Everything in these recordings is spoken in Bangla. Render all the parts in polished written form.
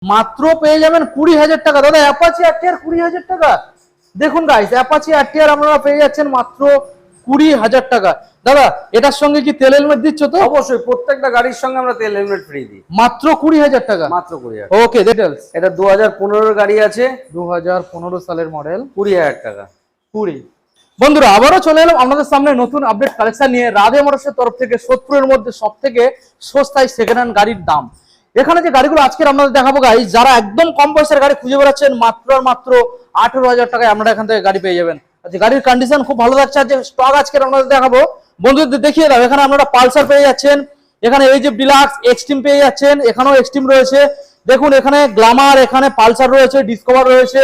মাত্র পেয়ে যাবেন 20,000 টাকা। দাদা অ্যাপাচি আরটিআর 20,000 টাকা। দেখুন গাইস, অ্যাপাচি আরটিআর আপনারা পেয়ে যাচ্ছেন মাত্র 20,000 টাকা। দাদা এটার সঙ্গে কি তেল হেলমেট দিচ্ছ তো? অবশ্যই, প্রত্যেকটা গাড়ির সঙ্গে আমরা তেল হেলমেট ফ্রি দিই। মাত্র 20,000 টাকা। মাত্র 20,000। ওকে, ডিটেইলস। এটা 2015 গাড়ি আছে, 2015 সালের মডেল, 20,000 টাকা। 20। বন্ধুরা আবারও চলে এলাম আপনাদের সামনে নতুন আপডেট কালেকশন নিয়ে। রাধে মোটরসের তরফ থেকে সোদপুরের মধ্যে সবথেকে সস্তায় সেকেন্ড হ্যান্ড গাড়ির দাম। এখানে যে গাড়িগুলো আজকে আপনাদের দেখাবো গাইস, যারা একদম কম পয়সার গাড়ি খুঁজে বেড়াচ্ছেন মাত্র আর মাত্র 18,000 টাকায় আপনারা এখান থেকে গাড়ি পেয়ে যাবেন। আচ্ছা, গাড়ির কন্ডিশন খুব ভালো থাকছে। যে স্টক আজকে আপনাদের দেখাবো, বন্ধুদের দেখিয়ে দাও। এখানে আপনারা পালসার পেয়ে যাচ্ছেন, এখানে এই যে ডিলাক্স এক্সট্রিম পেয়ে যাচ্ছেন, এখানেও এক্সট্রিম রয়েছে। দেখুন এখানে গ্ল্যামার, এখানে পালসার রয়েছে, ডিসকভার রয়েছে,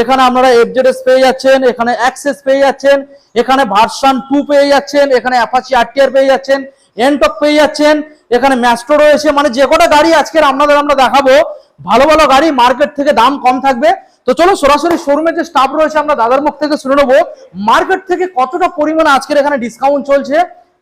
এখানে আপনারা এফজেডএস পেয়ে যাচ্ছেন, এখানে অ্যাক্সেস পেয়ে যাচ্ছেন, এখানে ভার্সন 2 পেয়ে যাচ্ছেন, এখানে অ্যাপাচি আরটিআর পেয়ে যাচ্ছেন, এনটক পেয়ে যাচ্ছেন, এখানে ম্যাস্ট্রো রয়েছে। মানে যে কটা গাড়ি আজকে আমরা দেখাবো, ভালো ভালো গাড়ি, মার্কেট থেকে দাম কম থাকবে। তো চলো সরাসরি শোরুমের যে স্টাফ রয়েছে আমরা দাদার মুখ থেকে শুনে নেবো মার্কেট থেকে কতটা পরিমাণে আজকের এখানে ডিসকাউন্ট চলছে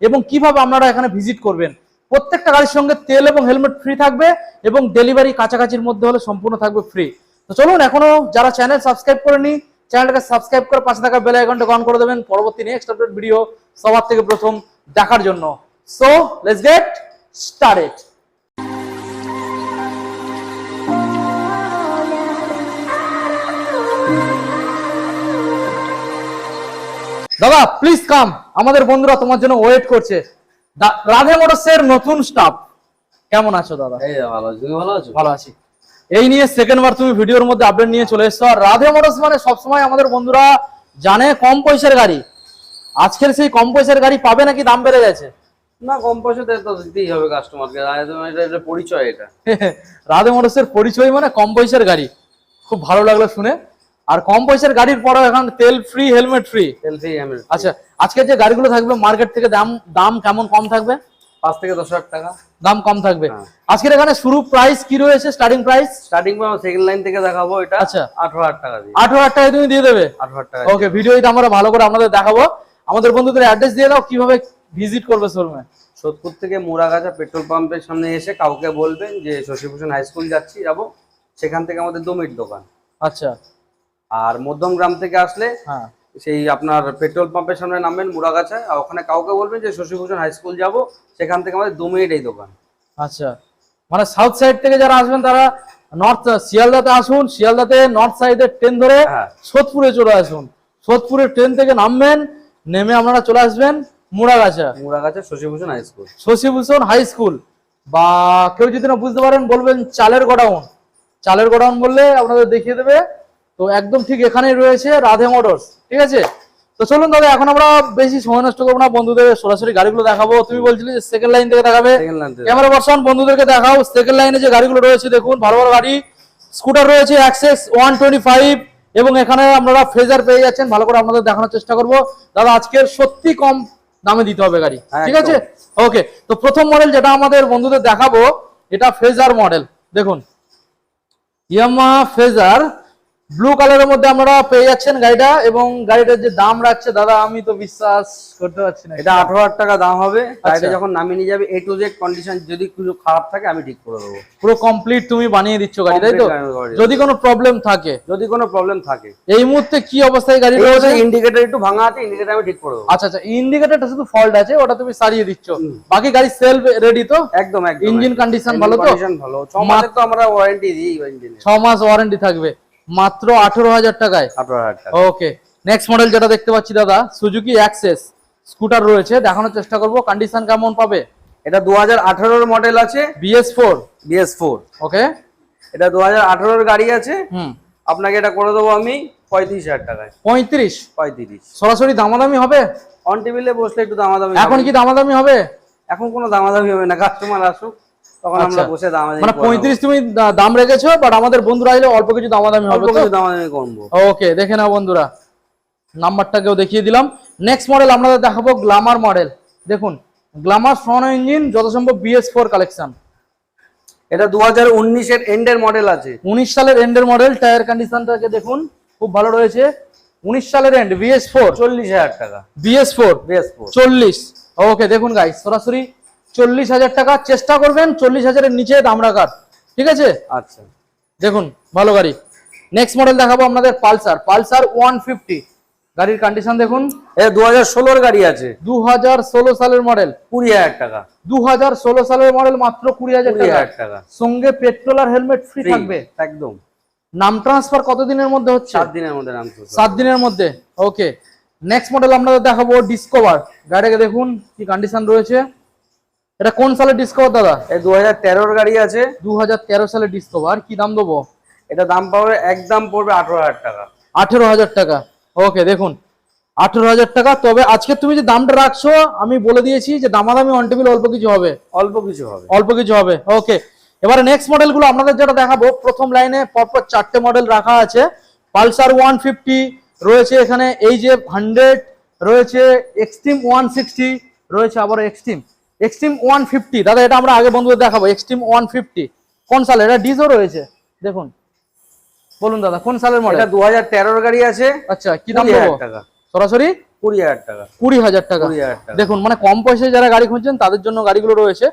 এবং কিভাবে আপনারা এখানে ভিজিট করবেন। প্রত্যেকটা গাড়ির সঙ্গে তেল এবং হেলমেট ফ্রি থাকবে এবং ডেলিভারি কাছাকাছির মধ্যে হলে সম্পূর্ণ থাকবে ফ্রি। তো চলুন, এখনো যারা চ্যানেল সাবস্ক্রাইব করেনি চ্যানেলটাকে সাবস্ক্রাইব করে পাশে থাকা বেল আইকনটা অন করে দেবেন পরবর্তী নেক্সট আপডেট ভিডিও সবার থেকে প্রথম দেখার জন্য। So let's get started. দাদা প্লিজ কাম, আমাদের বন্ধুরা তোমার জন্য ওয়েট করছে। রাধে মোটরসের নতুন স্টাফ, কেমন আছো দাদা? এই ভালো আছি, তুমি ভালো আছো? ভালো আছি। এই নিয়ে সেকেন্ড বার তুমি ভিডিওর মধ্যে আপডেট নিয়ে চলে এসছো। আর রাধে মোটরস মানে সবসময় আমাদের বন্ধুরা জানে কম পয়সার গাড়ি। আজকের সেই কম পয়সার গাড়ি পাবে নাকি দাম বেড়ে গেছে? না, কম পয়সাতে তো দিতেই হবে কাস্টমারকে, এটা পরিচয়। এটা রাধে মোটরসের পরিচয় মানে কম পয়সার গাড়ি। খুব ভালো লাগলো শুনে। আর কম পয়সার গাড়ির পরে এখন তেল ফ্রি হেলমেট ফ্রি। তেল ফ্রি হেলমেট। আচ্ছা, আজকে যে গাড়িগুলো থাকবে মার্কেট থেকে দাম কেমন কম থাকবে? 5 থেকে 10,000 টাকা দাম কম থাকবে। আজকের এখানে শুরু প্রাইস কি রয়েছে? স্টার্টিং প্রাইস সেকেন্ড লাইন থেকে দেখাবো। এটা আচ্ছা 18,000 টাকা দিয়ে। 18,000 টাকায় তুমি দিয়ে দেবে? 18,000 টাকা। ওকে, ভিডিওটা আমরা ভালো করে আপনাদের দেখাবো। আমাদের বন্ধুদের অ্যাড্রেস দিয়ে দাও, কিভাবে ভিজিট করবে শোরুমে। সোদপুর থেকে মুরাগাছা পেট্রোল পাম্পের সামনে এসে কাউকে বলবেন যে শশীভূষণ হাই স্কুল যাবো, সেখান থেকে আমাদের 2 মিনিট দোকান। আচ্ছা। আর মধ্যমগ্রাম থেকে আসলে হ্যাঁ, সেই আপনার পেট্রোল পাম্পের সামনে নামবেন মুরাগাছায়, আর ওখানে কাউকে বলবেন যে শশীভূষণ হাই স্কুল যাবো, সেখান থেকে আমাদের 2 মিনিট এই দোকান। আচ্ছা, মানে সাউথ সাইড থেকে যারা আসবেন তারা নর্থ শিয়ালদাতে আসুন, শিয়ালদাতে নর্থ সাইডে ট্রেন ধরে সোদপুরে চলে আসুন। সোদপুরে ট্রেন থেকে নামবেন, নেমে আপনারা চলে আসবেন Muragachha Shashibhushan high school. Shashibhushan high school, বা কেউ যদি না বুঝতে পারেন বলবেন চালের গোডাউন। চালের গোডাউন বললে আপনাদের দেখিয়ে দেবে। তো একদম ঠিক এখানেই রয়েছে রাধে মোটরস, ঠিক আছে? তো চলুন দাদা, এখন আমরা বেশি সময় নষ্ট করবো না, বন্ধুদের সরাসরি গাড়িগুলো দেখাবো। তুমি বলছিলে যে সেকেন্ড লাইন থেকে দেখাবে, ক্যামেরা পারসন বন্ধুদেরকে দেখাও। সেকেন্ড লাইনে যে গাড়িগুলো রয়েছে দেখুন, ভালো ভালো গাড়ি। স্কুটার রয়েছে অ্যাক্সেস 125 এবং এখানে আপনারা ফ্রেজার পেয়ে যাচ্ছেন। ভালো করে আপনাদের দেখানোর চেষ্টা করবো। দাদা আজকের সত্যি কম দামে দিতে হবে গাড়ি, ঠিক আছে? ওকে, তো প্রথম মডেল যেটা আমাদের বন্ধুদের দেখাবো, এটা ফ্রেজার মডেল। দেখুন ইয়ামাহা ফ্রেজার ব্লু কালারের মধ্যে আপনারা পেয়ে যাচ্ছেন গাড়িটা। এবং গাড়িটার যে দাম রাখছে দাদা, আমি তো বিশ্বাস করতে পারছি না। এটা 18,000 টাকা দাম হবে। গাড়িটা যখন নামিয়ে নিয়ে যাবে, A to Z কন্ডিশন, যদি কিছু খারাপ থাকে আমি ঠিক করে দেবো। পুরো কমপ্লিট তুমি বানিয়ে দিচ্ছ গাড়ি, তাই তো? যদি কোনো প্রবলেম থাকে, এই মুহূর্তে কি অবস্থায় গাড়ি রয়েছে? ইন্ডিকেটর একটু ভাঙা আছে, ইন্ডিকেটর আমি ঠিক করে দেবো। আচ্ছা আচ্ছা, ইন্ডিকেটরটা শুধু ফল্ট আছে, ওটা তুমি সারিয়ে দিচ্ছ। বাকি গাড়ি সেলফ রেডি তো? একদম একদম। ইঞ্জিন কন্ডিশন ভালো তো? 6 মাসের তো আমরা ওয়ারেন্টি দিই ইঞ্জিনে। 6 মাস ওয়ারেন্টি থাকবে মাত্র 18,000 টাকায়। 18,000 টাকা। ওকে, নেক্সট মডেল যেটা দেখতে পাচ্ছি দাদা, সুজুকি অ্যাক্সেস স্কুটার রয়েছে, দেখানোর চেষ্টা করব। কন্ডিশন কেমন পাবে? এটা 2018 এর মডেল আছে, BS4। ওকে, এটা 2018 এর গাড়ি আছে। আপনাকে এটা করে দেবো আমি 35,000 টাকায়। 35? সরাসরি দামাদামি হবে? অন টেবিলে বসলে একটু দামাদামি। এখন কি দামাদামি হবে? এখন কোনো দামাদামি হবে না, কাস্টমার আসুক তখন আমরা বসে দামাদামি। মানে 35 তুমি দাম রেখেছো, বাট আমাদের বন্ধুরা আইলে অল্প কিছু দামাদামি হবে তো? দামাদামি করব। ওকে, দেখে নাও বন্ধুরা, নাম্বারটাকেও দেখিয়ে দিলাম। নেক্সট মডেল আপনাদের দেখাবো গ্ল্যামার মডেল। দেখুন গ্ল্যামার ফ্রন্ট ইঞ্জিন, যত সম্ভব BS4 কালেকশন। এটা 2019 এর এন্ডের মডেল আছে। 19 সালের এন্ডের মডেল। টায়ার কন্ডিশনটাকে দেখুন, খুব ভালো রয়েছে। 19 সালের এন্ড, BS4। 40,000 টাকা। BS4 40। ওকে, দেখুন গাইস, সরাসরি 40,000 টাকা। চেষ্টা করবেন 40,000 এর নিচে দাম রাখার, ঠিক আছে? আচ্ছা, দেখুন ভালো গাড়ি। নেক্সট মডেল দেখাবো আপনাদের পালসার 150। গাড়ির কন্ডিশন দেখুন, এটা 2016 গাড়ি আছে, 2016 সালের মডেল। 20,000 টাকা। 2016 সালের মডেল, মাত্র 20,000 20,000 টাকা। টাকা। সঙ্গে পেট্রোল আর হেলমেট ফ্রি Free, থাকবে। একদম। নাম ট্রান্সফার কত দিনের মধ্যে হচ্ছে? 7 দিনের মধ্যে নাম তো। 7 দিনের মধ্যে। ওকে, নেক্সট মডেল আপনাদের দেখাবো ডিসকভার। গাড়িটাকে দেখুন কি কন্ডিশন রয়েছে। এটা কোন সালের ডিসকভার দাদা? এই 2013 গাড়ি আছে, 2013 সালের ডিসকভার। কি দাম দেবো? এটা দাম পাবে, একদম পড়বে 18,000 টাকা। 18,000 টাকা। ওকে, দেখুন 18,000 টাকা। তবে আজকে তুমি যে দামটা রাখছো, আমি বলে দিয়েছি যে দামাদামি অন টেবিল অল্প কিছু হবে, অল্প কিছু হবে, অল্প কিছু হবে। ওকে, এবারে নেক্সট মডেলগুলো আপনাদের যেটা দেখাবো, প্রথম লাইনে পরপর 4টে মডেল রাখা আছে। পালসার 150 রয়েছে এখানে, এই যে 100 রয়েছে, এক্সট্রিম 160 রয়েছে, আবার এক্সট্রিম 150। দাদা এটা আমরা আগে বন্ধুদের দেখাবো। এক্সট্রিম 150 কোন সালে? এটা ডিজো রয়েছে, দেখুন। বলুন দাদা কোন সালের মডেল? এটা 2013 গাড়ি আছে। আচ্ছা, কি দাম দেবো? 20,000 টাকা। সরাসরি 20,000 টাকা। 20,000 টাকা। 20,000 টাকা। দেখুন, মানে কম পয়সায় যারা গাড়ি খুঁজছেন তাদের জন্য গাড়িগুলো রয়েছে।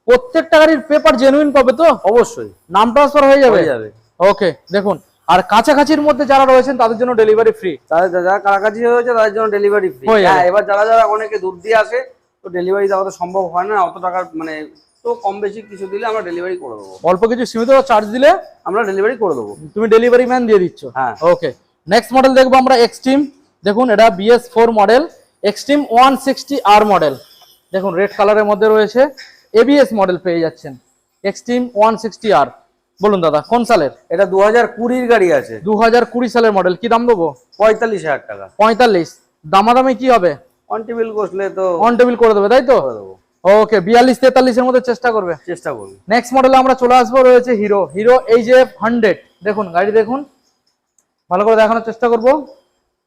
প্রত্যেকটা গাড়ির পেপার জেনুইন পাবে তো? অবশ্যই নাম ট্রান্সফার হয়ে যাবে। হয়ে যাবে। ওকে, দেখুন। আর কাছাকাছির মধ্যে যারা রয়েছেন তাদের জন্য ডেলিভারি ফ্রি। তাদের যারা কাছাকাছি হয়েছে তাদের জন্য ডেলিভারি ফ্রি। হয়ে যাবে। হ্যাঁ, এবার যারা যারা অনেকে দূর দিয়ে আসে, তো ডেলিভারি দেওয়া তো সম্ভব হয় না অত টাকার, মানে তো কম বেশি কিছু দিলে আমরা ডেলিভারি করে দেবো। অল্প কিছু সীমিত চার্জ দিলে আমরা ডেলিভারি করে দেবো। তুমি ডেলিভারি ম্যান দিয়ে দিচ্ছ। হ্যাঁ। ওকে, নেক্সট মডেল দেখবো আমরা এক্সট্রিম। দেখুন এটা BS4 model, Xtreme 160R model. দেখুন রেড কালারের মধ্যে রয়েছে, ABS মডেল পেয়ে যাচ্ছেন। Extreme 160R। বলুন দাদা কোন সালের? এটা 2020 গাড়ি আছে, 2020 সালের মডেল। কি দাম দেবো? 45,000 টাকা। 45। দামাদামি কি হবে? অন টেবিল বসলে তো অন টেবিল করে দেবে, তাই তো? করে দেবো। ওকে, 42-43 এর মধ্যে চেষ্টা করবে। চেষ্টা করবো। নেক্সট মডেলে আমরা চলে আসবো, রয়েছে হিরো এই যে 100। দেখুন গাড়ি দেখুন, ভালো করে দেখানোর চেষ্টা করব।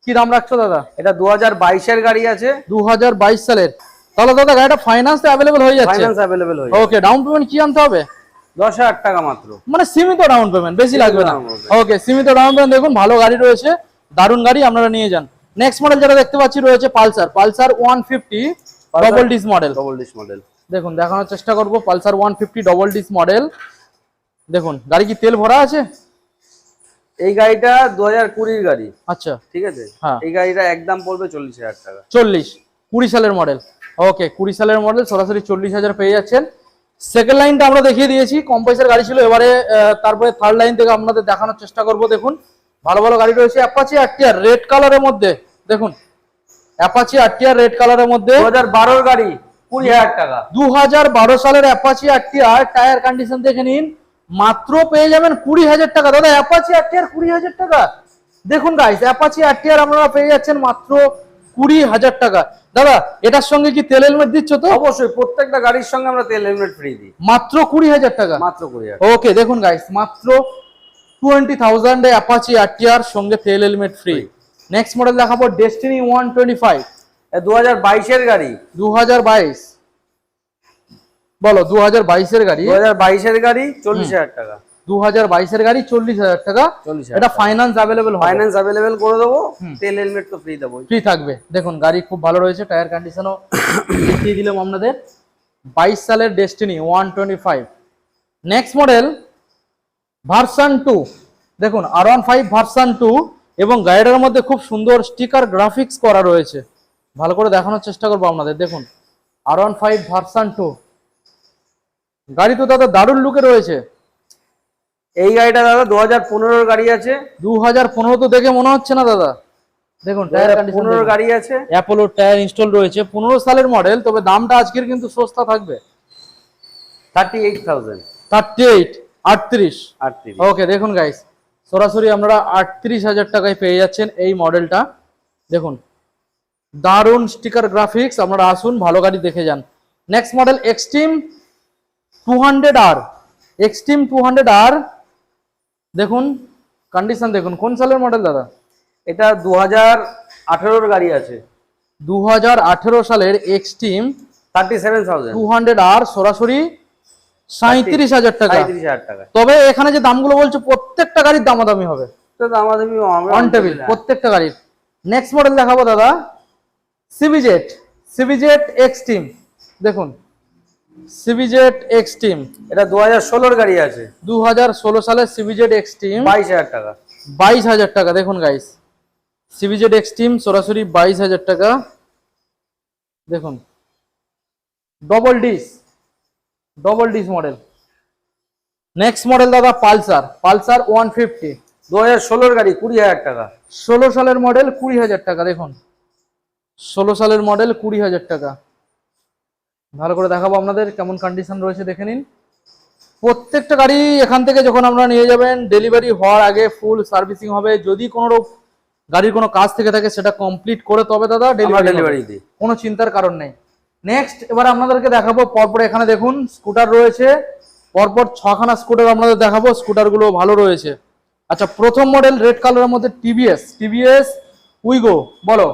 কি দাম রাখছো দাদা? এটা 2022 এর গাড়ি আছে, 2022 সালের। তাহলে দাদা গাড়িটা ফাইন্যান্সে অ্যাভেলেবল হয়ে যাচ্ছে? ফাইন্যান্স अवेलेबल হয়ে ওকে, ডাউন পেমেন্ট কি আনতে হবে? 10,000 টাকা মাত্র। মানে সীমিত ডাউন পেমেন্ট, বেশি লাগবে না। down payment। ওকে, সীমিত ডাউন পেমেন্ট। দেখুন ভালো গাড়ি রয়েছে, দারুণ গাড়ি, আপনারা নিয়ে যান। নেক্সট মডেল যেটা দেখতে পাচ্ছি রয়েছে Pulsar 150 double disc model. Double disc model. দেখুন দেখানোর চেষ্টা করব। Pulsar 150 double disc model. দেখুন গাড়ি কি তেল ভরা আছে? এই গাড়িটা 2020 এর গাড়ি। আচ্ছা, ঠিক আছে। হ্যাঁ। এই গাড়িটা একদম পড়বে 40,000 টাকা। 40। 20 সালের মডেল। ওকে, 20 সালের মডেল, সরাসরি 40,000 পেয়ে যাচ্ছেন। সেকেন্ড লাইনটা আমরা দেখিয়ে দিয়েছি, কম পয়সার গাড়ি ছিল। এবারে তারপরে থার্ড লাইন থেকে আপনাদের দেখানোর চেষ্টা করব। দেখুন ভালো ভালো গাড়ি রয়েছে। অ্যাপাচি আরটিআর রেড কালারের মধ্যে। দেখুন অ্যাপাচি আরটিআর রেড কালারের মধ্যে, 2012 এর গাড়ি, 20,000 টাকা। 2012 সালের অ্যাপাচি আরটিআর। টায়ার কন্ডিশন দেখে নিন, মাত্র পেয়ে যাবেন 20,000 টাকা। দাদা অ্যাপাচি আরটিআর 20,000 টাকা। দেখুন গাইস, অ্যাপাচি আরটিআর আপনারা পেয়ে যাচ্ছেন মাত্র 20,000 টাকা। দাদা এটার সঙ্গে কি তেল হেলমেট দিচ্ছ তো? অবশ্যই, প্রত্যেকটা গাড়ির সঙ্গে আমরা তেল হেলমেট ফ্রি দিই। মাত্র 20,000 টাকা। মাত্র 20,000। ওকে, দেখুন গাইস, মাত্র 20,000 এ অ্যাপাচি আরটিআর সঙ্গে তেল হেলমেট ফ্রি। নেক্সট মডেল দেখাবো ডেস্টিনি 125। 2022 এর গাড়ি। 2022 বলো, 2022 এর গাড়ি। 2022 এর গাড়ি, 40,000 টাকা। 2022 এর গাড়ি, 40,000 টাকা। 40,000 এটা ফাইন্যান্স অ্যাভেলেবল হবে। ফাইন্যান্স अवेलेबल করে দেবো, তেল হেলমেট তো ফ্রি দেবো। ফ্রি থাকবে। দেখুন গাড়ি খুব ভালো রয়েছে, টায়ার কন্ডিশনও দেখিয়ে দিলাম আপনাদের। 22 সালের ডেস্টিনি 125। Next model version 2। দেখুন R15 ভার্সন 2, এবং গাড়িটার মধ্যে খুব সুন্দর স্টিকার গ্রাফিক্স করা রয়েছে। ভালো করে দেখানোর চেষ্টা করবো আপনাদের। দেখুন R15 ভার্সন 2 গাড়ি তো দাদা দারুণ লুকে রয়েছে। এই গাড়িটা দাদা 2015 এর গাড়ি আছে। 2015 তো দেখে মনে হচ্ছে না দাদা। দেখুন টায়ার কন্ডিশন 15 গাড়ি আছে, অ্যাপোলো টায়ার ইনস্টল রয়েছে। 15 সালের মডেল, তবে দামটা আজকের কিন্তু সস্তা থাকবে। 38,000। 38। ওকে, দেখুন গাইস, সরাসরি আপনারা 38,000 টাকায় পেয়ে যাচ্ছেন এই মডেলটা। দেখুন দারুণ স্টিকার গ্রাফিক্স, আপনারা আসুন ভালো গাড়ি দেখে যান। Next model Xtreme 200R। Xtreme 200R। দেখুন কন্ডিশন দেখুন, কোন সালের মডেল দাদা? এটা 2018 এর গাড়ি আছে। 2018 সালের এক্সট্রিম 37,000। 200R, সরাসরি 37,000 টাকা। 37,000 টাকা। তবে এখানে যে দামগুলো বলছো প্রত্যেকটা গাড়ির দামাদামি হবে, তো আমাদের অন টেবিল প্রত্যেকটা গাড়ির। নেক্সট মডেল দেখাবো দাদা সিবিজেট এক্সট্রিম। দেখুন সিবিজেড এক্সট্রিম, এটা 2016 গাড়ি আছে, 2016 সালের সিবিজেড এক্সট্রিম, 22,000 টাকা। 22,000 টাকা। দেখুন গাইস, সিবিজেড এক্সট্রিম সরাসরি 22,000 টাকা। দেখুন double disc model. Next model দাদা পালসার 150, 2016 গাড়ি, 20,000 টাকা। 16 সালের মডেল, 20,000 টাকা। দেখুন 16 সালের মডেল, 20,000 টাকা। ভালো করে দেখাবো আপনাদের কেমন কন্ডিশন রয়েছে, দেখে নিন। প্রত্যেকটা গাড়ি এখান থেকে যখন আপনারা নিয়ে যাবেন, ডেলিভারি হওয়ার আগে ফুল সার্ভিসিং হবে। যদি কোনো গাড়ির কোনো কাজ থেকে থাকে সেটা কমপ্লিট করে তবে দাদা ডেলিভারি দিই, কোনো চিন্তার কারণ নেই। নেক্সট এবার আপনাদেরকে দেখাবো পরপর। এখানে দেখুন স্কুটার রয়েছে, পরপর 6খানা স্কুটার আপনাদের দেখাবো। স্কুটারগুলো ভালো রয়েছে। আচ্ছা, প্রথম মডেল রেড কালারের মধ্যে টিভিএস উইগো, বলো।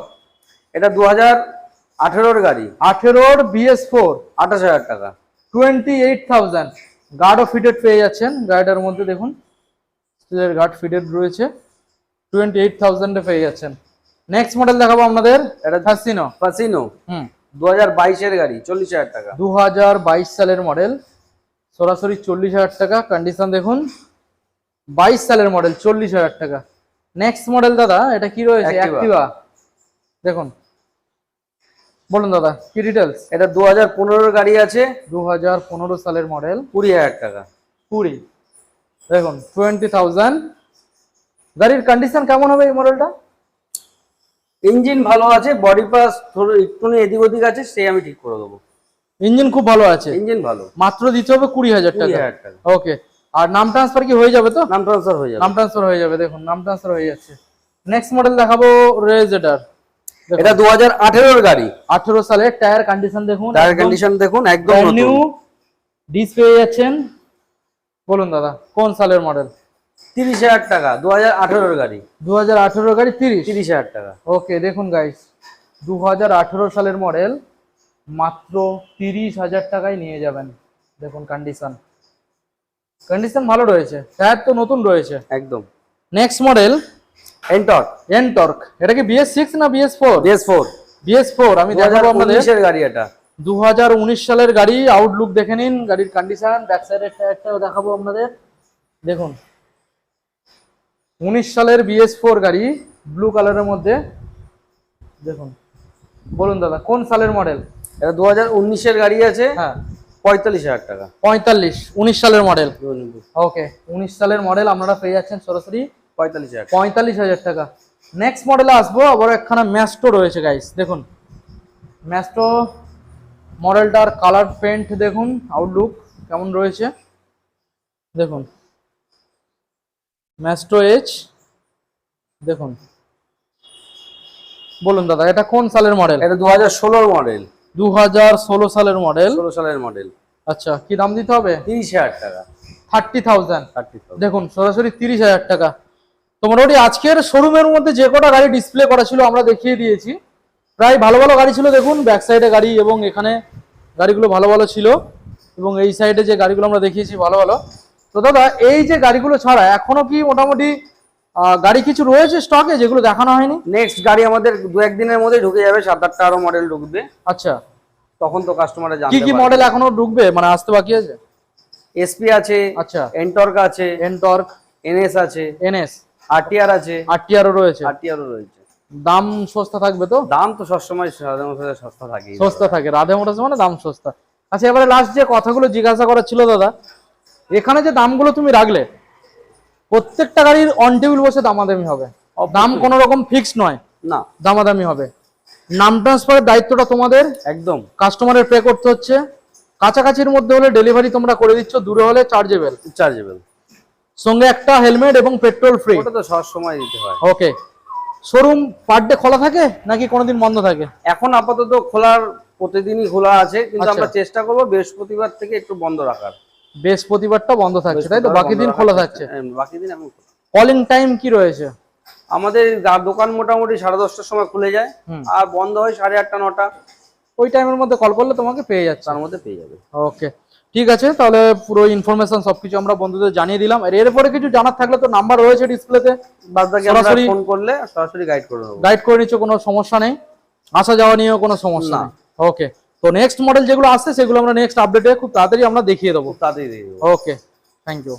এটা 2018 গাড়ি, 18 BS4, 28,000 টাকা। 28,000। গার্ডও ফিটেড পেয়ে যাচ্ছেন গাড়িটার মধ্যে। দেখুন স্টিলের গার্ড ফিটেড রয়েছে, 28,000 এ পেয়ে যাচ্ছেন। নেক্সট মডেল দেখাবো আপনাদের, এটা ফাসিনো। 2022 এর গাড়ি, 40,000 টাকা। 2022 সালের মডেল, সরাসরি 40,000 টাকা। কন্ডিশন দেখুন, 22 সালের মডেল, 40,000 টাকা। নেক্সট মডেল দাদা, এটা কি রয়েছে? অ্যাক্টিভা। দেখুন, বলুন দাদা কি ডিটেলস? এটা 2015 গাড়ি আছে, 2015 সালের মডেল, 20,000 টাকা। 20। দেখুন 20,000। গাড়ির কন্ডিশন কেমন হবে এই মডেলটা? ইঞ্জিন ভালো আছে, বডি পাস থোড়া একটু এদিক ওদিক আছে, সে আমি ঠিক করে দেবো। ইঞ্জিন খুব ভালো আছে, ইঞ্জিন ভালো। মাত্র দিতে হবে 20,000 টাকা। 20,000 টাকা। ওকে। আর নাম ট্রান্সফার কি হয়ে যাবে তো? নাম ট্রান্সফার হয়ে যাবে। নাম ট্রান্সফার হয়ে যাবে। দেখুন নাম ট্রান্সফার হয়ে যাচ্ছে। নেক্সট মডেল দেখাবো রেজেডার। এটা 2018 গাড়ি, 18 সালের। টায়ার কন্ডিশন দেখুন, টায়ার কন্ডিশন দেখুন একদম নিউ। নতুন। ডিস পেয়ে যাচ্ছেন। বলুন দাদা কোন সালের মডেল? 30,000 টাকা, 2018 গাড়ি। 2018 গাড়ি, 30,000 টাকা। ওকে। দেখুন গাইস, 2018 সালের মডেল, মাত্র 30,000 টাকায় নিয়ে যাবেন। দেখুন কন্ডিশন ভালো রয়েছে, টায়ার তো নতুন রয়েছে একদম। Next model NTorq. এটা কি BS6 না BS4? BS4 আমি দেখাবো আপনাদের। 2019 এর গাড়ি এটা। 2019 সালের গাড়ি। আউটলুক দেখে নিন, গাড়ির কন্ডিশন। ব্যাক সাইডের টায়ারটাও দেখাবো আপনাদের। দেখুন 19 সালের BS4 গাড়ি, ব্লু কালারের মধ্যে। দেখুন, বলুন দাদা কোন সালের মডেল? এটা 2019 এর গাড়ি আছে, হ্যাঁ 45,000 টাকা। 45, 19 সালের মডেল। ওকে, 19 সালের মডেল আপনারা পেয়ে যাচ্ছেন সরাসরি 45,000 টাকা। নেক্সট মডেলে আসবো, আবার একখানা ম্যাস্টো রয়েছে গাইস। দেখুন ম্যাস্টো মডেলটার কালার পেন্ট দেখুন, আউটলুক কেমন রয়েছে দেখুন। ম্যাস্টো এইচ দেখুন। বলুন দাদা এটা কোন সালের মডেল? এটা 2016 মডেল। 2016 সালের মডেল। 16 সালের মডেল। আচ্ছা, কি দাম দিতে হবে? 30,000 টাকা। 30,000। 30,000। দেখুন সরাসরি 30,000 টাকা। তো মোটামুটি আজকের শোরুমের মধ্যে যে কটা গাড়ি ডিসপ্লে করা ছিল আমরা দেখিয়ে দিয়েছি। প্রায় ভালো ভালো গাড়ি ছিল। দেখুন ব্যাক সাইডে গাড়ি, এবং এখানে গাড়িগুলো ভালো ভালো ছিল, এবং এই সাইডে যে গাড়িগুলো আমরা দেখিয়েছি ভালো ভালো। তো দাদা এই যে গাড়িগুলো ছাড়া এখনো কি মোটামুটি গাড়ি কিছু রয়েছে স্টকে যেগুলো দেখানো হয়নি? নেক্সট গাড়ি আমাদের 2-1 দিনের মধ্যে ঢুকে যাবে, 7-8টা আরো মডেল ঢুকবে। আচ্ছা, তখন তো কাস্টমাররা জানতে কি পারবে। মডেল এখনো ঢুকবে, মানে আসতে বাকি আছে? এসপি আছে, আচ্ছা, এনটর্ক আছে, এনএস আছে, আরটিআর আছে, আরটিআরও রয়েছে। দাম সস্তা থাকবে তো? দাম তো সবসময় সস্তা থাকে। সস্তা থাকে রাধে মোটরস মানে দাম সস্তা। আচ্ছা, এবারে লাস্ট যে কথাগুলো জিজ্ঞাসা করার ছিল দাদা, এখানে যে দামগুলো তুমি রাখলে প্রত্যেকটা গাড়ির অন টেবিল বসে দামাদামি হবে, দাম কোনো রকম ফিক্স নয় না, দামাদামি হবে। নাম ট্রান্সফারের দায়িত্বটা তোমাদের, একদম কাস্টমারের পে করতে হচ্ছে। কাছাকাছির মধ্যে হলে ডেলিভারি তোমরা করে দিচ্ছ, দূরে হলে চার্জেবল। সঙ্গে একটা হেলমেট এবং পেট্রোল ফ্রি। ওটা তো সব সময় দিতে হয়। ওকে। শোরুম পার ডে খোলা থাকে নাকি কোনোদিন বন্ধ থাকে? এখন আপাতত প্রতিদিনই খোলা আছে, কিন্তু আমরা চেষ্টা করব বৃহস্পতিবার থেকে একটু বন্ধ রাখার। বৃহস্পতিবারটা বন্ধ থাকছে তাই তো, বাকি দিন খোলা থাকছে? বাকি দিন এখন কলিং টাইম কি রয়েছে? আমাদের দোকান মোটামুটি 10:30টার সময় খুলে যায়, আর বন্ধ হয় 8:30 9টা। ওই টাইমের মধ্যে কল করলে তোমাকে পেয়ে যাচ্ছে, তার মধ্যে পেয়ে যাবে। ওকে, ঠিক আছে। তাহলে পুরো ইনফরমেশন সবকিছু আমরা বন্ধুদের জানিয়ে দিলাম। আর এরপরে কিছু জানার থাকলে তো নাম্বার রয়েছে ডিসপ্লেতে, বাদবাকি আমরা ফোন করলে সরাসরি গাইড করে দেব। গাইড করে নিচ্ছ, কোনো সমস্যা নেই। আসা যাওয়া নিয়েও কোনো সমস্যা নেই। ওকে, তো নেক্সট মডেল যেগুলো আসছে সেগুলো আমরা নেক্সট আপডেটে খুব তাড়াতাড়ি আমরা দেখিয়ে দেবো। খুব তাড়াতাড়ি দিয়ে দেবো। ওকে, থ্যাংক ইউ।